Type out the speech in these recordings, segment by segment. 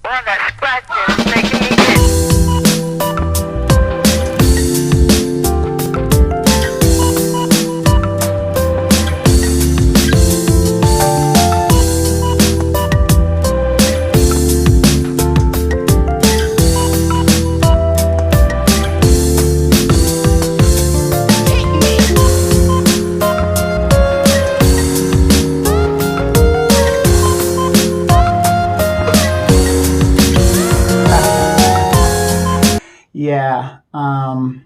All that scratching is making me itch. Yeah,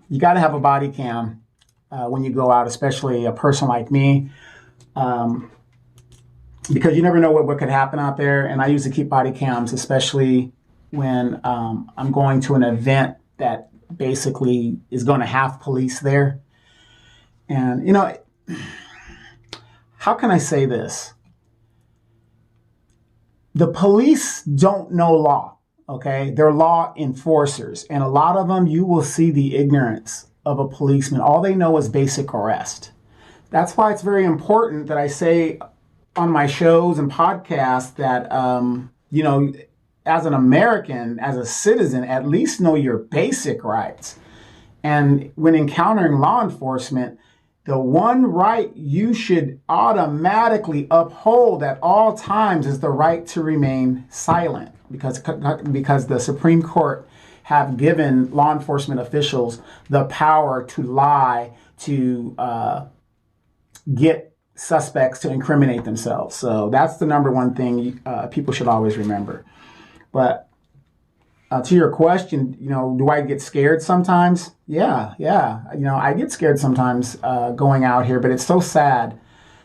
you got to have a body cam when you go out, especially a person like me, um, because you never know what could happen out there. And I usually keep body cams, especially when I'm going to an event that basically is going to have police there. And, how can I say this? The police don't know law, okay? They're law enforcers. And a lot of them, you will see the ignorance of a policeman. All they know is basic arrest. That's why it's very important that I say on my shows and podcasts that, as an American, as a citizen, at least know your basic rights. And when encountering law enforcement, the one right you should automatically uphold at all times is the right to remain silent, because the Supreme Court have given law enforcement officials the power to lie, to get suspects to incriminate themselves. So that's the number one thing people should always remember. But to your question, do I get scared sometimes? Yeah. I get scared sometimes going out here, but it's so sad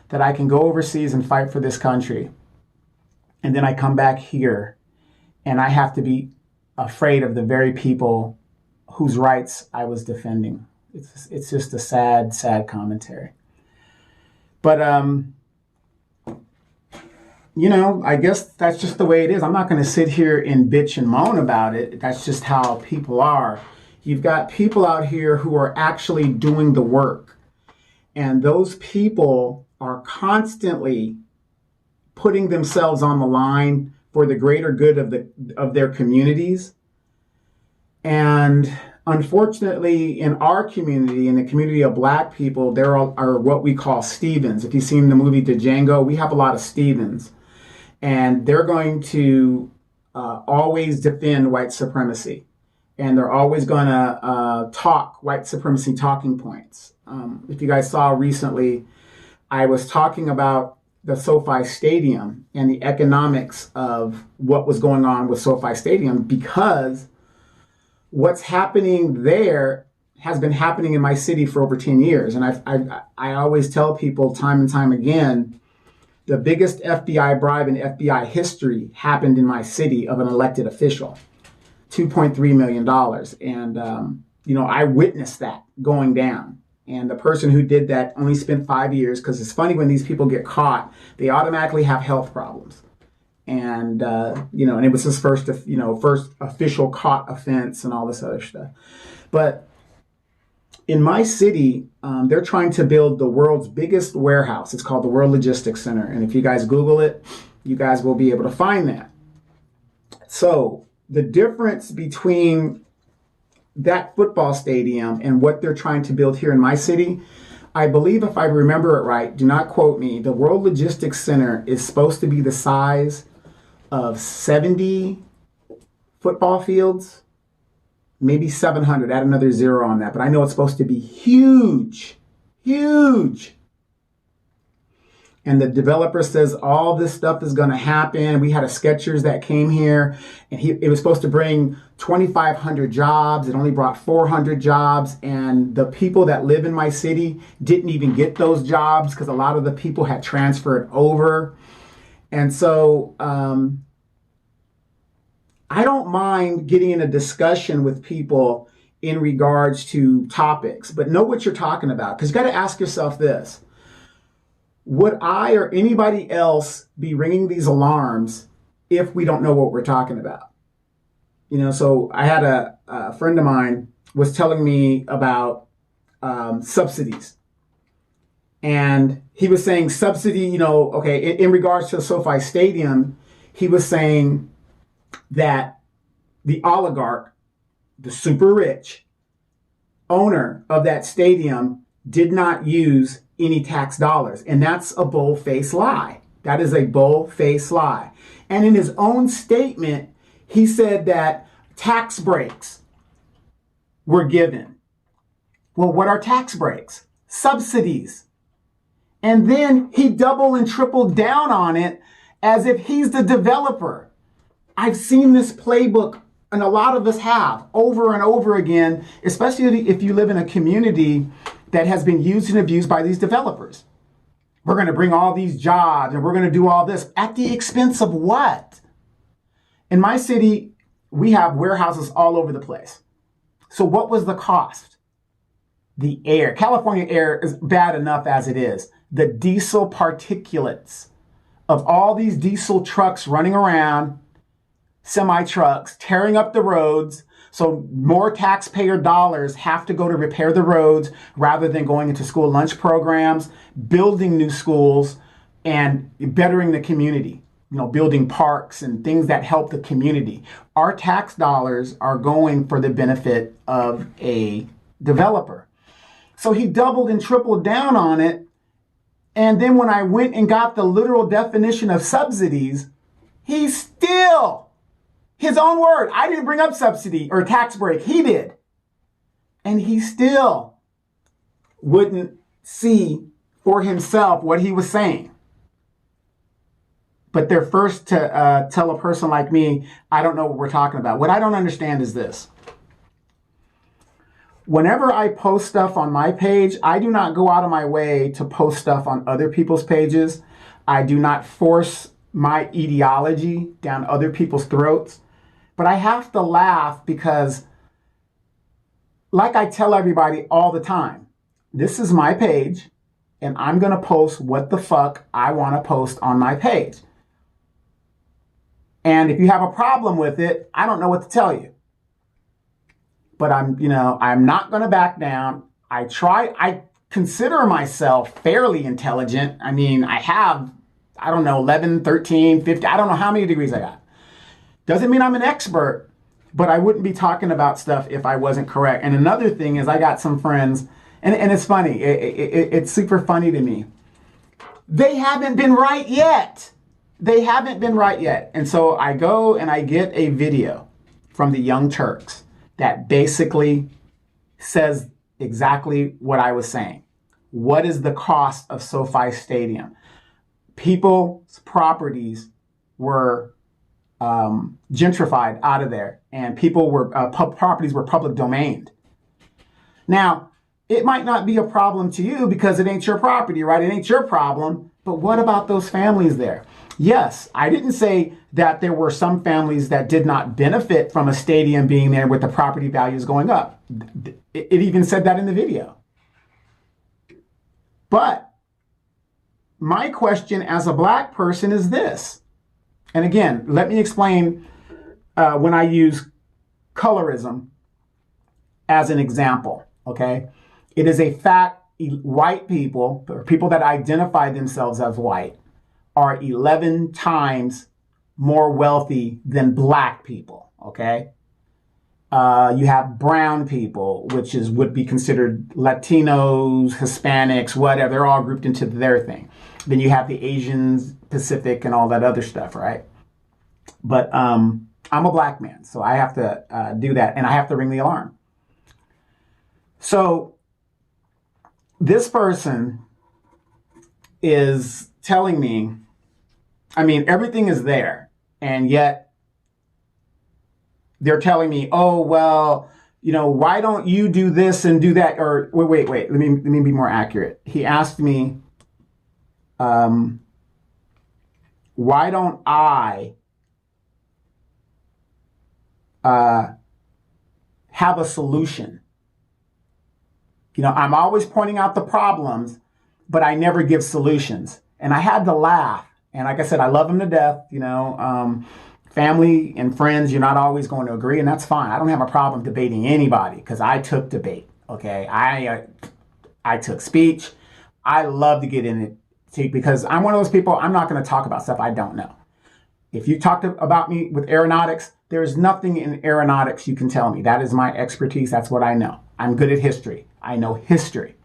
that I can go overseas and fight for this country. And then I come back here and I have to be afraid of the very people whose rights I was defending. It's just a sad, sad commentary. But, I guess that's just the way it is. I'm not going to sit here and bitch and moan about it. That's just how people are. You've got people out here who are actually doing the work. And those people are constantly putting themselves on the line for the greater good of their communities. And unfortunately, in our community, in the community of Black people, there are what we call Stevens. If you've seen the movie Django, we have a lot of Stevens. And they're going to always defend white supremacy. And they're always going to talk white supremacy talking points. If you guys saw recently, I was talking about the SoFi Stadium and the economics of what was going on with SoFi Stadium, because what's happening there has been happening in my city for over 10 years. And I always tell people time and time again, the biggest FBI bribe in FBI history happened in my city of an elected official, $2.3 million. And, I witnessed that going down. And the person who did that only spent 5 years, because it's funny, when these people get caught, they automatically have health problems. And, and it was his first official caught offense and all this other stuff. But in my city, they're trying to build the world's biggest warehouse. It's called the World Logistics Center. And if you guys Google it, you guys will be able to find that. So the difference between that football stadium and what they're trying to build here in my city, I believe, if I remember it right, do not quote me, the World Logistics Center is supposed to be the size of 70 football fields, maybe 700, add another zero on that. But I know it's supposed to be huge, huge. And the developer says all this stuff is going to happen. We had a Skechers that came here, and it was supposed to bring 2,500 jobs. It only brought 400 jobs. And the people that live in my city didn't even get those jobs because a lot of the people had transferred over. And so I don't mind getting in a discussion with people in regards to topics, but know what you're talking about. Because you got to ask yourself this. Would I or anybody else be ringing these alarms if we don't know what we're talking about? So I had a friend of mine was telling me about subsidies. And he was saying subsidy, in regards to the SoFi Stadium, he was saying that the oligarch, the super rich owner of that stadium, did not use any tax dollars. And that's a bold-faced lie. That is a bold-faced lie. And in his own statement, he said that tax breaks were given. Well, what are tax breaks? Subsidies. And then he doubled and tripled down on it as if he's the developer. I've seen this playbook, and a lot of us have, over and over again, especially if you live in a community that has been used and abused by these developers. We're going to bring all these jobs and we're going to do all this at the expense of what? In my city, we have warehouses all over the place. So what was the cost? The air. California air is bad enough as it is. The diesel particulates of all these diesel trucks running around, semi-trucks, tearing up the roads. So more taxpayer dollars have to go to repair the roads rather than going into school lunch programs, building new schools, and bettering the community. Building parks and things that help the community. Our tax dollars are going for the benefit of a developer. So he doubled and tripled down on it. And then when I went and got the literal definition of subsidies, he still, his own word, I didn't bring up subsidy or tax break, he did. And he still wouldn't see for himself what he was saying. But they're first to tell a person like me, I don't know what we're talking about. What I don't understand is this. Whenever I post stuff on my page, I do not go out of my way to post stuff on other people's pages. I do not force my ideology down other people's throats. But I have to laugh because, like I tell everybody all the time, this is my page, and I'm going to post what the fuck I want to post on my page. And if you have a problem with it, I don't know what to tell you. But I'm not going to back down. I consider myself fairly intelligent. I mean, I have, 11, 13, 15, I don't know how many degrees I got. Doesn't mean I'm an expert, but I wouldn't be talking about stuff if I wasn't correct. And another thing is I got some friends, and it's funny. It's super funny to me. They haven't been right yet. And so I go and I get a video from the Young Turks that basically says exactly what I was saying. What is the cost of SoFi Stadium? People's properties were gentrified out of there, and properties were public domained. Now, it might not be a problem to you because it ain't your property, right? It ain't your problem. But what about those families there? Yes, I didn't say that there were some families that did not benefit from a stadium being there with the property values going up. It even said that in the video. But my question as a black person is this. And again, let me explain when I use colorism as an example, okay? It is a fact white people, or people that identify themselves as white, are 11 times more wealthy than black people, okay? You have brown people, which would be considered Latinos, Hispanics, whatever. They're all grouped into their thing. Then you have the Asians, Pacific, and all that other stuff, right? But I'm a black man, so I have to do that, and I have to ring the alarm. So this person is telling me, everything is there, and yet they're telling me, oh, well, why don't you do this and do that? Or wait, let me be more accurate. He asked me, why don't I have a solution? I'm always pointing out the problems, but I never give solutions. And I had to laugh. And like I said, I love him to death. Family and friends, you're not always going to agree, and that's fine. I don't have a problem debating anybody because I took debate, okay? I took speech. I love to get in it because I'm one of those people, I'm not going to talk about stuff I don't know. If you talked about me with aeronautics, there's nothing in aeronautics you can tell me. That is my expertise. That's what I know. I'm good at history. I know history.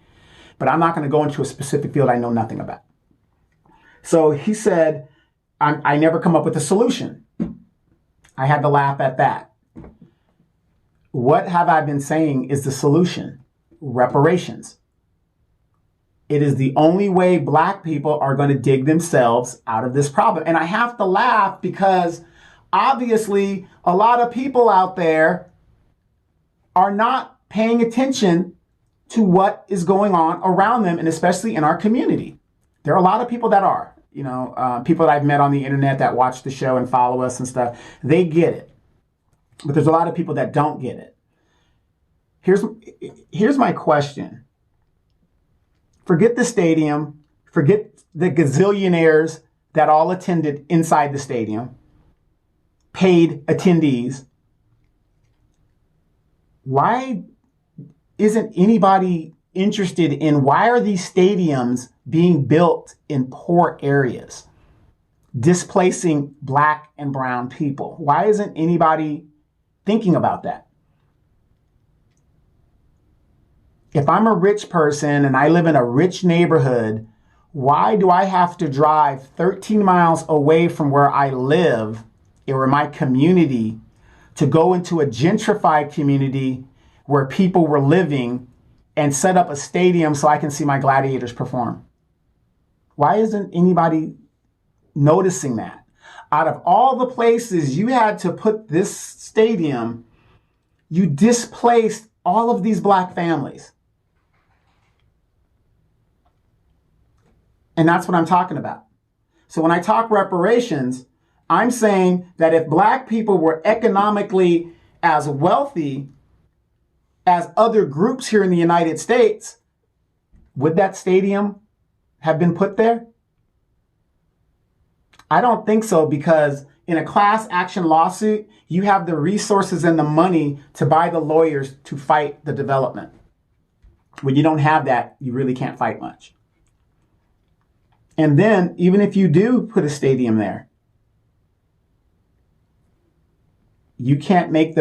But I'm not going to go into a specific field I know nothing about. So he said, I never come up with a solution. I had to laugh at that. What have I been saying is the solution? Reparations. It is the only way Black people are going to dig themselves out of this problem. And I have to laugh because obviously a lot of people out there are not paying attention to what is going on around them, and especially in our community. There are a lot of people that are, people that I've met on the internet that watch the show and follow us and stuff. They get it. But there's a lot of people that don't get it. Here's my question. Forget the stadium. Forget the gazillionaires that all attended inside the stadium, paid attendees. Why isn't anybody interested in why are these stadiums being built in poor areas, displacing Black and brown people? Why isn't anybody thinking about that? If I'm a rich person and I live in a rich neighborhood, why do I have to drive 13 miles away from where I live or my community to go into a gentrified community where people were living and set up a stadium so I can see my gladiators perform? Why isn't anybody noticing that? Out of all the places you had to put this stadium, you displaced all of these Black families. And that's what I'm talking about. So when I talk reparations, I'm saying that if Black people were economically as wealthy as other groups here in the United States, would that stadium have been put there? I don't think so, because in a class action lawsuit, you have the resources and the money to buy the lawyers to fight the development. When you don't have that, you really can't fight much. And then, even if you do put a stadium there, you can't make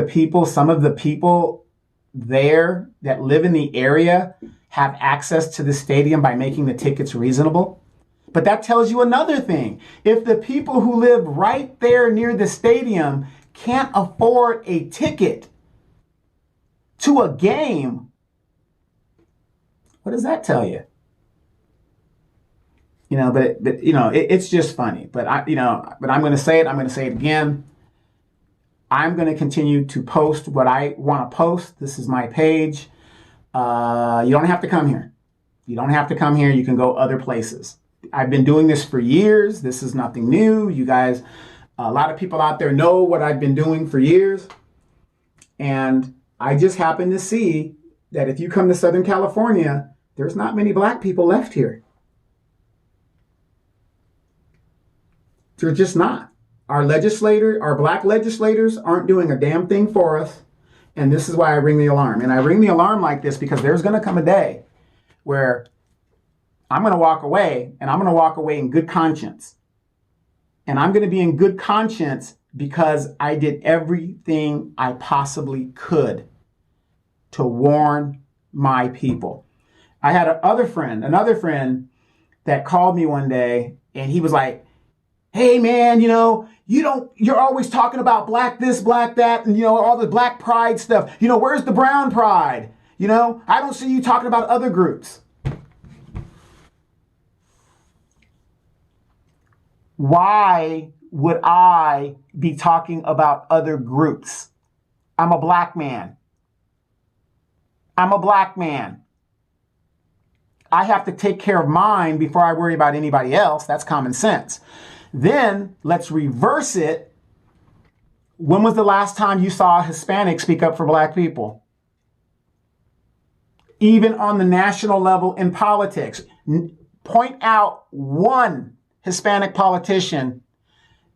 some of the people there that live in the area have access to the stadium by making the tickets reasonable. But that tells you another thing. If the people who live right there near the stadium can't afford a ticket to a game, what does that tell you? It's just funny. But I'm going to say it. I'm going to say it again. I'm going to continue to post what I want to post. This is my page. You don't have to come here. You don't have to come here. You can go other places. I've been doing this for years. This is nothing new. You guys, a lot of people out there know what I've been doing for years. And I just happen to see that if you come to Southern California, there's not many Black people left here. They're just not. Our Black legislators aren't doing a damn thing for us. And this is why I ring the alarm. And I ring the alarm like this because there's going to come a day where I'm going to walk away, and I'm going to walk away in good conscience. And I'm going to be in good conscience because I did everything I possibly could to warn my people. I had another friend that called me one day, and he was like, "Hey man, you're always talking about Black this, Black that, and all the Black pride stuff. Where's the brown pride? I don't see you talking about other groups." Why would I be talking about other groups? I'm a Black man. I have to take care of mine before I worry about anybody else. That's common sense. Then let's reverse it. When was the last time you saw a Hispanic speak up for Black people? Even on the national level in politics, point out one Hispanic politician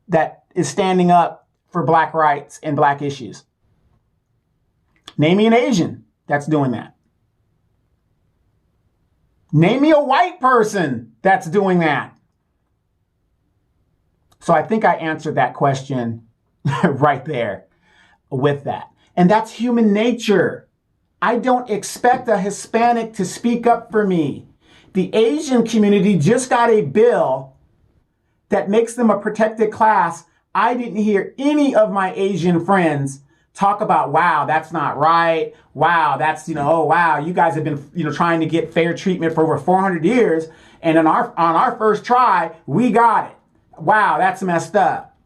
that is standing up for Black rights and Black issues. Name me an Asian that's doing that. Name me a white person that's doing that. So I think I answered that question right there with that. And that's human nature. I don't expect a Hispanic to speak up for me. The Asian community just got a bill that makes them a protected class. I didn't hear any of my Asian friends talk about, wow, that's not right. Wow, that's, oh, wow, you guys have been, trying to get fair treatment for over 400 years. And on our first try, we got it. Wow, that's messed up.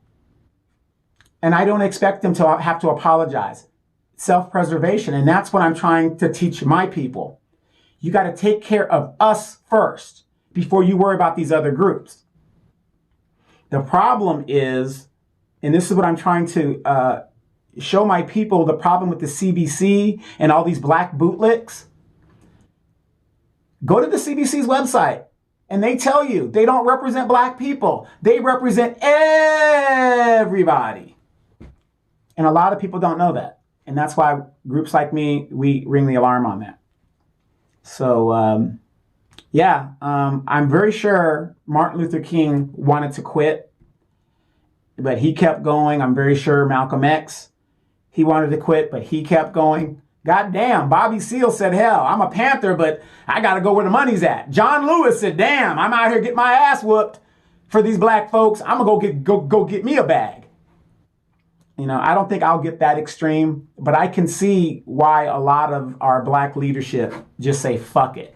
And I don't expect them to have to apologize. Self-preservation. And that's what I'm trying to teach my people. You got to take care of us first before you worry about these other groups. The problem is, and this is what I'm trying to show my people, the problem with the CBC and all these black bootlicks. Go to the CBC's website and they tell you they don't represent black people. They represent everybody. And a lot of people don't know that. And that's why groups like me, we ring the alarm on that. So, I'm very sure Martin Luther King wanted to quit, but he kept going. I'm very sure Malcolm X, he wanted to quit, but he kept going. God damn, Bobby Seale said, hell, I'm a Panther, but I got to go where the money's at. John Lewis said, damn, I'm out here getting my ass whooped for these black folks. I'm going to go get me a bag. I don't think I'll get that extreme, but I can see why a lot of our black leadership just say, fuck it.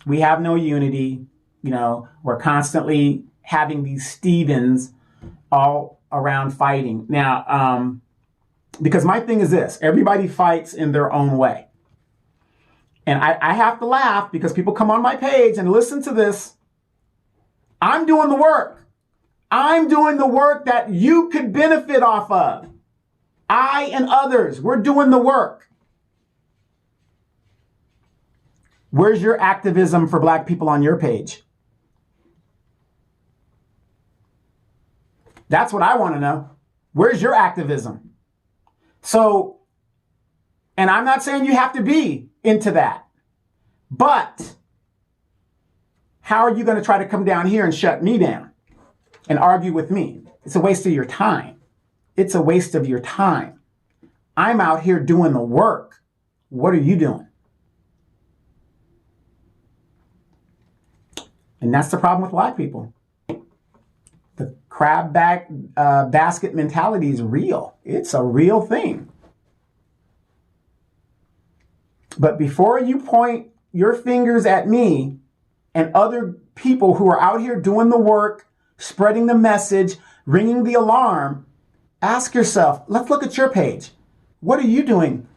We have no unity. We're constantly having these Stevens all around fighting. Now, because my thing is this, everybody fights in their own way. And I have to laugh because people come on my page and listen to this. I'm doing the work. I'm doing the work that you could benefit off of. I and others, we're doing the work. Where's your activism for black people on your page? That's what I want to know. Where's your activism? So, and I'm not saying you have to be into that, but how are you going to try to come down here and shut me down and argue with me? It's a waste of your time. It's a waste of your time. I'm out here doing the work. What are you doing? And that's the problem with black people. The crab basket mentality is real. It's a real thing. But before you point your fingers at me and other people who are out here doing the work, spreading the message, ringing the alarm, ask yourself, let's look at your page. What are you doing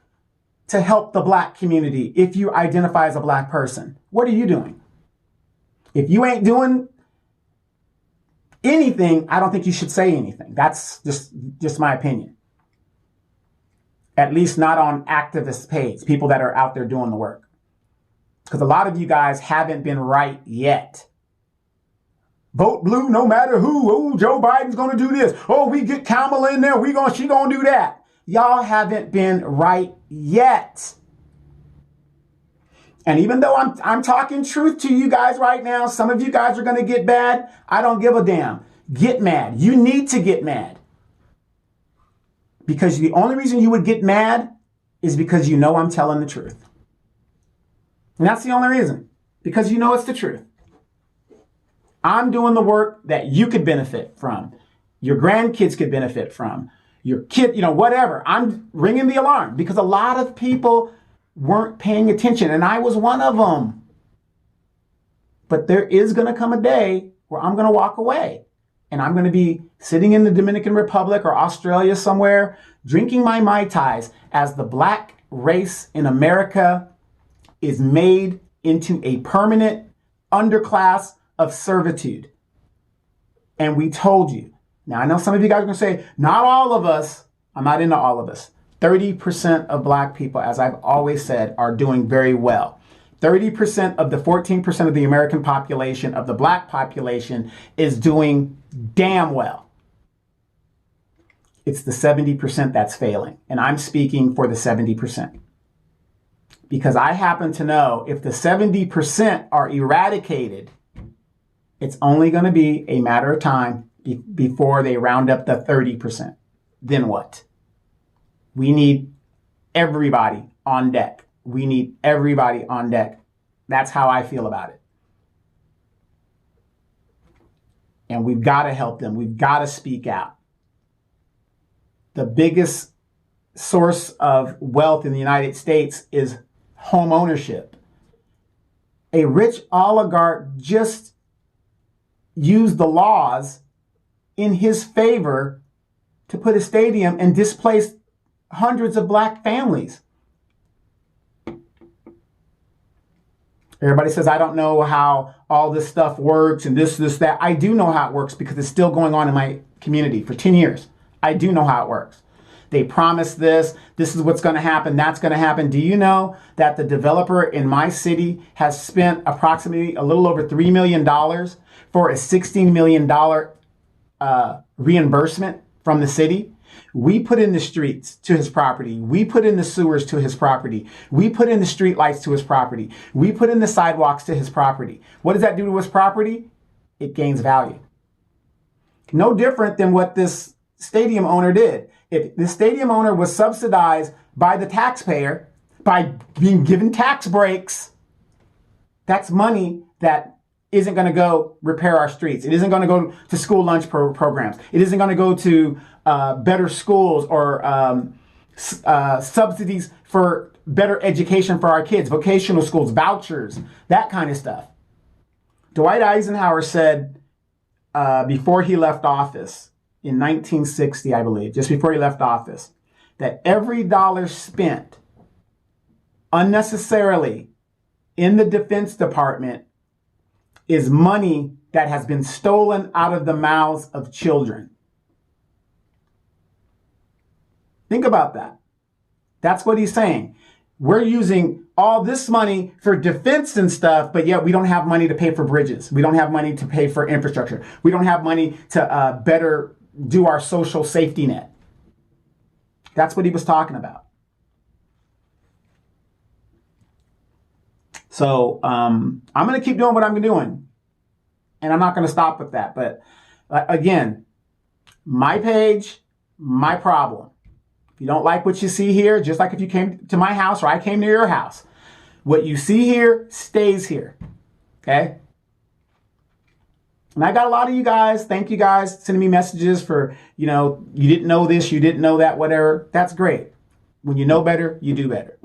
to help the black community if you identify as a black person? What are you doing? If you ain't doing anything, I don't think you should say anything. That's just my opinion. At least not on activist page, people that are out there doing the work. Because a lot of you guys haven't been right yet. Vote blue no matter who. Oh, Joe Biden's going to do this. Oh, we get Kamala in there. She going to do that. Y'all haven't been right yet. And even though I'm talking truth to you guys right now, some of you guys are going to get mad. I don't give a damn. Get mad. You need to get mad. Because the only reason you would get mad is because you know I'm telling the truth. And that's the only reason. Because you know it's the truth. I'm doing the work that you could benefit from. Your grandkids could benefit from. Your kid, whatever. I'm ringing the alarm because a lot of people weren't paying attention, and I was one of them. But there is going to come a day where I'm going to walk away, and I'm going to be sitting in the Dominican Republic or Australia somewhere, drinking my Mai Tais as the black race in America is made into a permanent underclass of servitude. And we told you. Now, I know some of you guys are going to say, not all of us. I'm not into all of us. 30% of black people, as I've always said, are doing very well. 30% of the 14% of the American population, of the black population, is doing damn well. It's the 70% that's failing. And I'm speaking for the 70%. Because I happen to know if the 70% are eradicated, it's only going to be a matter of time. before they round up the 30%. Then what? We need everybody on deck. We need everybody on deck. That's how I feel about it. And we've got to help them. We've got to speak out. The biggest source of wealth in the United States is home ownership. A rich oligarch just used the laws in his favor to put a stadium and displace hundreds of black families. Everybody says, I don't know how all this stuff works and this, that. I do know how it works because it's still going on in my community for 10 years. I do know how it works. They promise this is what's going to happen, that's going to happen. Do you know that the developer in my city has spent approximately a little over $3 million for a $16 million reimbursement from the city? We put in the streets to his property. We put in the sewers to his property. We put in the street lights to his property. We put in the sidewalks to his property. What does that do to his property? It gains value. No different than what this stadium owner did. If the stadium owner was subsidized by the taxpayer by being given tax breaks, that's money that isn't going to go repair our streets. It isn't going to go to school lunch programs. It isn't going to go to better schools or subsidies for better education for our kids, vocational schools, vouchers, that kind of stuff. Dwight Eisenhower said before he left office in 1960, I believe, just before he left office, that every dollar spent unnecessarily in the Defense Department is money that has been stolen out of the mouths of children. Think about that. That's what he's saying. We're using all this money for defense and stuff, but yet we don't have money to pay for bridges. We don't have money to pay for infrastructure. We don't have money to better do our social safety net. That's what he was talking about. So I'm going to keep doing what I'm doing. And I'm not going to stop with that. But again, my page, my problem. If you don't like what you see here, just like if you came to my house or I came to your house, what you see here stays here. Okay? And I got a lot of you guys. Thank you guys sending me messages for, you didn't know this, you didn't know that, whatever. That's great. When you know better, you do better.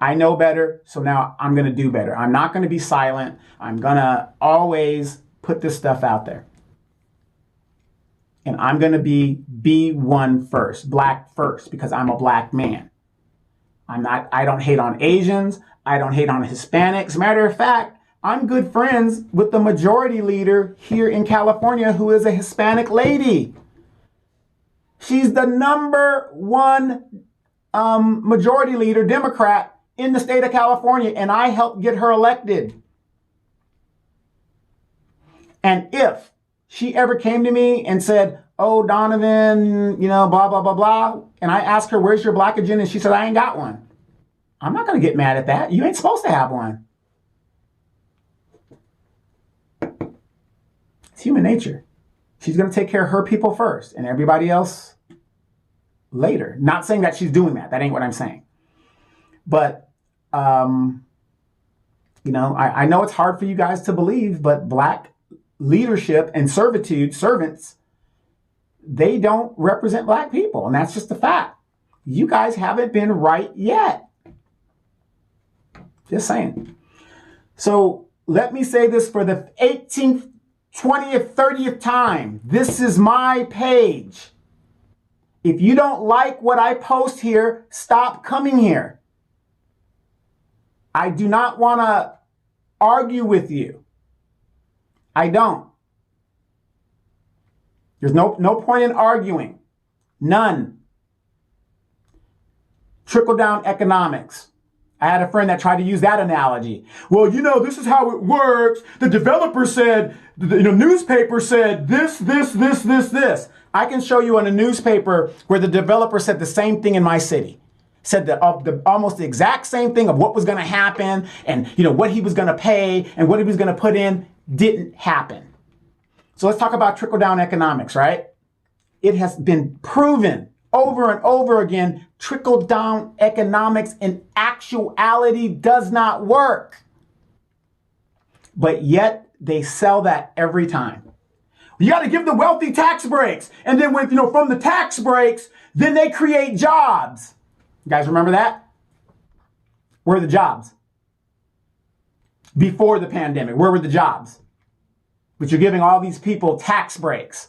I know better, so now I'm going to do better. I'm not going to be silent. I'm going to always put this stuff out there. And I'm going to be one first, black first, because I'm a black man. I don't hate on Asians. I don't hate on Hispanics. Matter of fact, I'm good friends with the majority leader here in California, who is a Hispanic lady. She's the number one majority leader, Democrat, in the state of California, and I helped get her elected. And if she ever came to me and said, oh, Donovan, blah, blah, blah, blah, and I asked her, where's your black agenda? And she said, I ain't got one. I'm not going to get mad at that. You ain't supposed to have one. It's human nature. She's going to take care of her people first and everybody else later. Not saying that she's doing that. That ain't what I'm saying. But, I know it's hard for you guys to believe, but black leadership and servants, they don't represent black people. And that's just a fact. You guys haven't been right yet. Just saying. So let me say this for the 18th, 20th, 30th time. This is my page. If you don't like what I post here, stop coming here. I do not want to argue with you. I don't. There's no point in arguing. None. Trickle-down economics. I had a friend that tried to use that analogy. Well, this is how it works. The developer said, the newspaper said this. I can show you in a newspaper where the developer said the same thing in my city. Said almost the exact same thing of what was going to happen and what he was going to pay and what he was going to put in didn't happen. So let's talk about trickle-down economics, right? It has been proven over and over again, trickle-down economics in actuality does not work. But yet they sell that every time. You got to give the wealthy tax breaks. And then from the tax breaks, then they create jobs. You guys remember that? Where are the jobs? Before the pandemic, where were the jobs? But you're giving all these people tax breaks.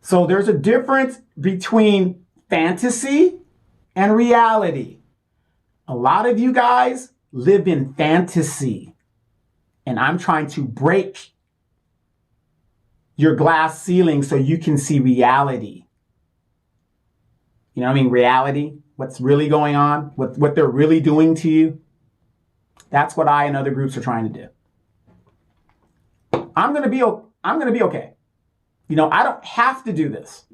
So there's a difference between fantasy and reality. A lot of you guys live in fantasy, and I'm trying to break your glass ceiling so you can see reality. You know what I mean? Reality, what's really going on, what they're really doing to you. That's what I and other groups are trying to do. I'm going to be okay. I don't have to do this.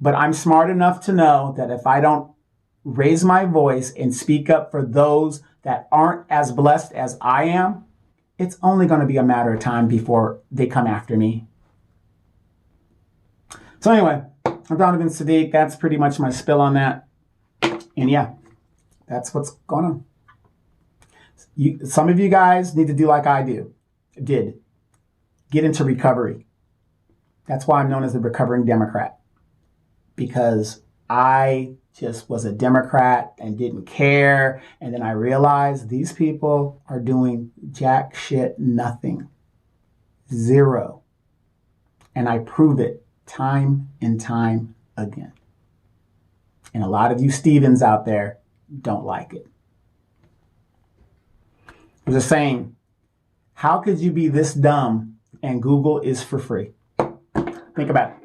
But I'm smart enough to know that if I don't raise my voice and speak up for those that aren't as blessed as I am, it's only going to be a matter of time before they come after me. So anyway, I'm Donovan Saadiq. That's pretty much my spill on that. And yeah, that's what's going on. Some of you guys need to do like I did. Get into recovery. That's why I'm known as the recovering Democrat. Because I just was a Democrat and didn't care. And then I realized these people are doing jack shit, nothing. Zero. And I prove it time and time again. And a lot of you Stevens out there don't like it. There's a saying, how could you be this dumb and Google is for free? Think about it.